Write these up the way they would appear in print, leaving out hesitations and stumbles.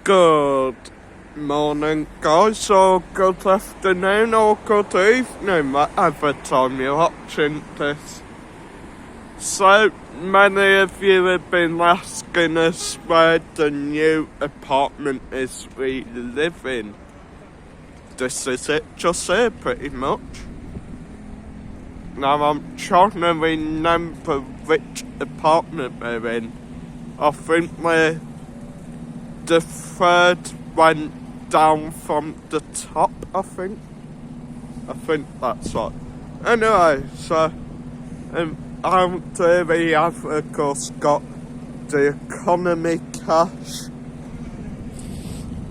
Good morning, guys, or good afternoon, or good evening, whatever time you're watching this. So, many of you have been asking us where the new apartment is we live in. This is it, just here, pretty much. Now, I'm trying to remember which apartment we're in. I think we're the third went down from the top, I think that's right. Anyway, so out there we have, of course, got the economy cash.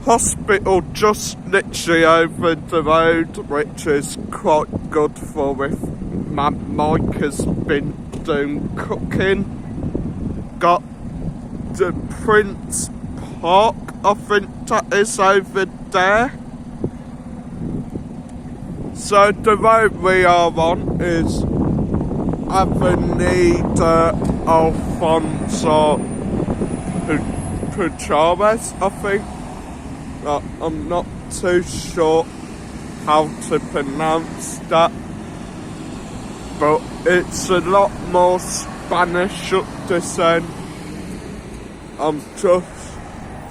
Hospital just literally over the road, which is quite good for if Mike has been doing cooking. Got the Prince Park, I think that is over there. So the road we are on is aveneda alfonso puederas, I think. I'm not too sure how to pronounce that, but it's a lot more Spanish up this end. I'm just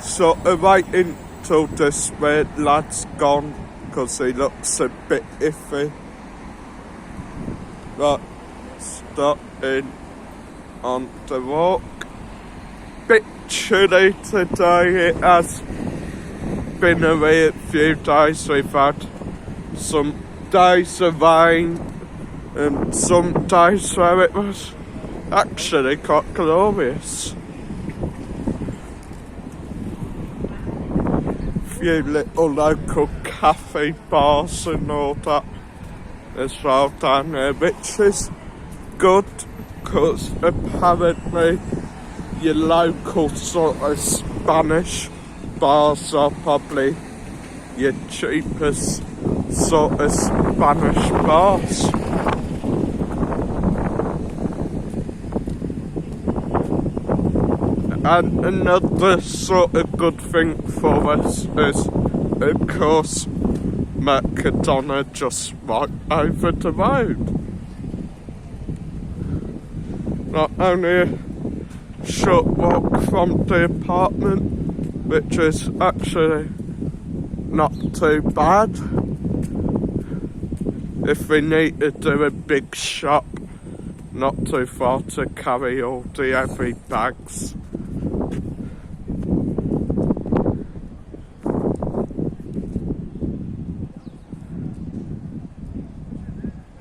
sort of waiting till this red lad's gone, because he looks a bit iffy. Right, starting on the walk. Bit chilly today, it has been a real few days. We've had some days of rain and some days where it was actually quite glorious. Few little local cafe bars and all that as well down there, which is good, because apparently your local sort of Spanish bars are probably your cheapest sort of Spanish bars. And another sort of good thing for us is, of course, Mercadona just right over the road. Not only a short walk from the apartment, which is actually not too bad. If we need to do a big shop, not too far to carry all the heavy bags.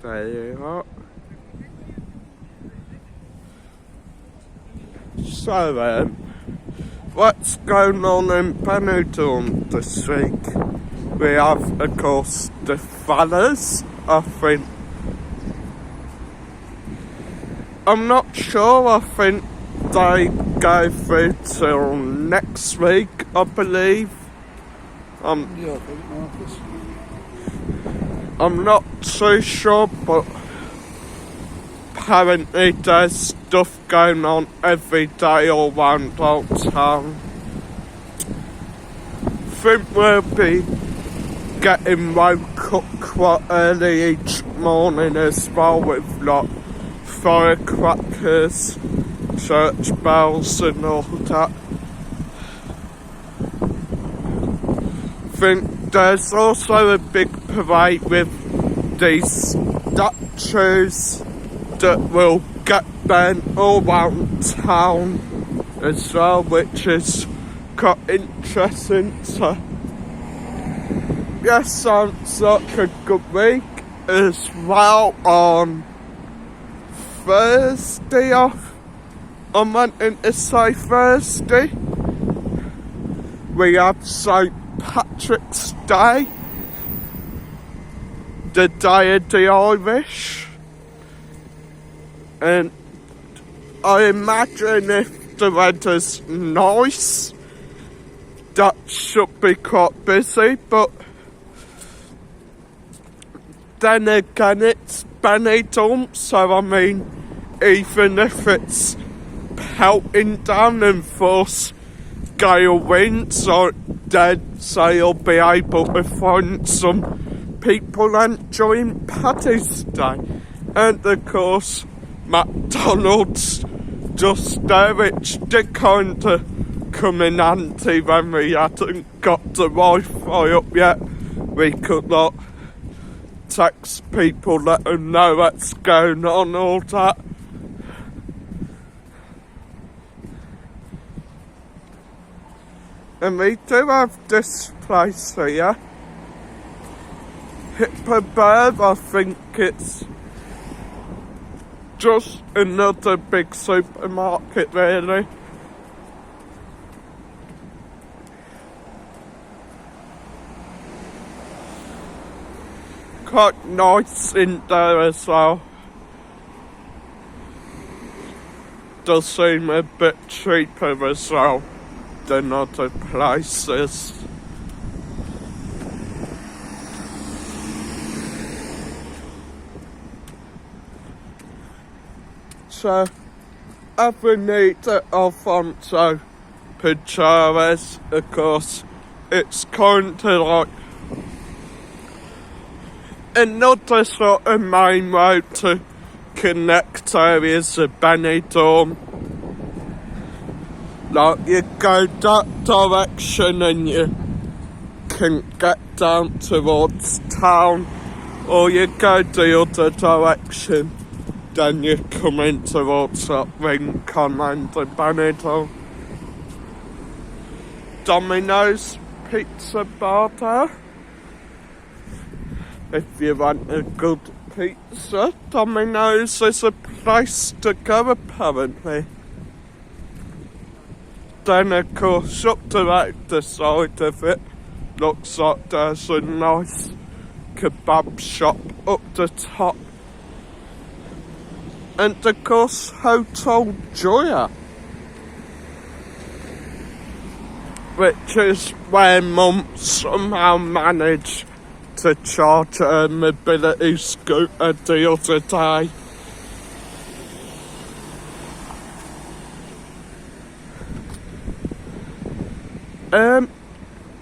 There you are. So what's going on in Benidorm this week? We have, of course, the fellas, I think. I'm not sure, I think they go through till next week, I believe. I'm not too sure, but apparently there's stuff going on every day all around our town. Think we'll be getting woke up quite early each morning as well, with like firecrackers, church bells and all that. Think there's also a big parade with these statues that will get bent all around town as well, which is quite interesting. So yes, sounds like a good week as well. On Thursday I'm wanting to say Thursday, we have St. Patrick's Day, the Day of the Irish, and I imagine if the weather's nice, that should be quite busy, but then again it's Benidorm, so I mean, even if it's pelting down and force gale winds, I then so you'll be able to find some people enjoying Paddy's Day. And of course, McDonald's just there, which did kind of come in handy when we hadn't got the Wi-Fi up yet. We could not text people, let them know what's going on, all that. And we do have this place here, Hippoburg. I think it's just another big supermarket, really. Quite nice in there as well. Does seem a bit cheaper as well than other places. So, aveneda, alfonso, puederas, of course, it's kind of like another sort of main road to connect areas of Benidorm. Like, you go that direction and you can get down towards town, or you go the other direction, then you come in towards that Rincon and the Benidorm. Domino's Pizza Bar there. If you want a good pizza, Domino's is a place to go, apparently. Then, of course, up to the side of it, looks like there's a nice kebab shop up the top. And, of course, Hotel Joya, which is where Mum somehow managed to charge her mobility scooter the other day.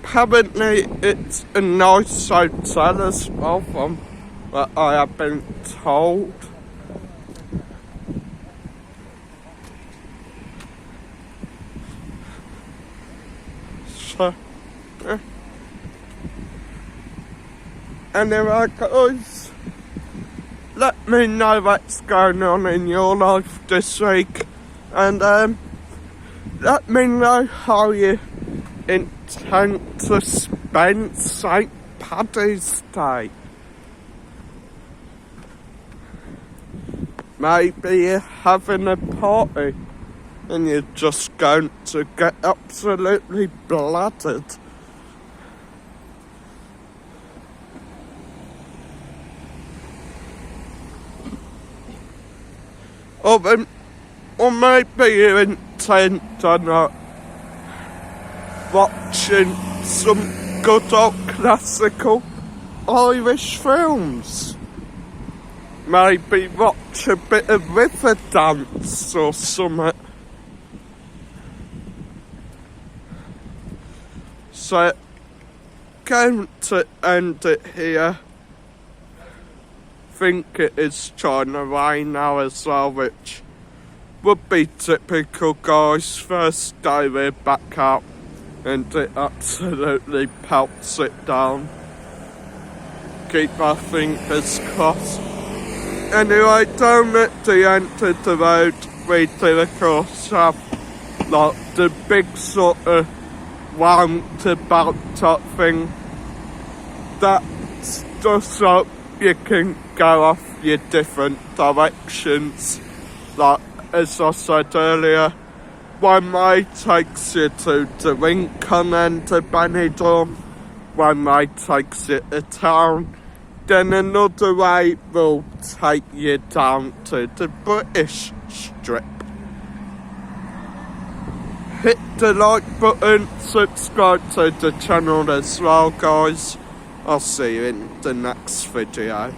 Apparently it's a nice hotel as well, from what I have been told. So, anyway guys, let me know what's going on in your life this week, and let me know how you intend to spend St. Paddy's Day. Maybe you're having a party and you're just going to get absolutely bladdered. Or maybe you intend on watching some good old classical Irish films. Maybe watch a bit of river dance or something. So, going to end it here. Think it is trying to rain now as well, which would be typical, guys. First day we're back out and it absolutely pelts it down. Keep our fingers crossed. Anyway, down at the end of the road, we do of course have like the big sort of roundabout type thing. That's just so you can go off your different directions. Like, as I said earlier, one way takes you to the Rincon and to Benidorm, one way takes you to town, then another way will take you down to the British Strip. Hit the like button, subscribe to the channel as well, guys. I'll see you in the next video.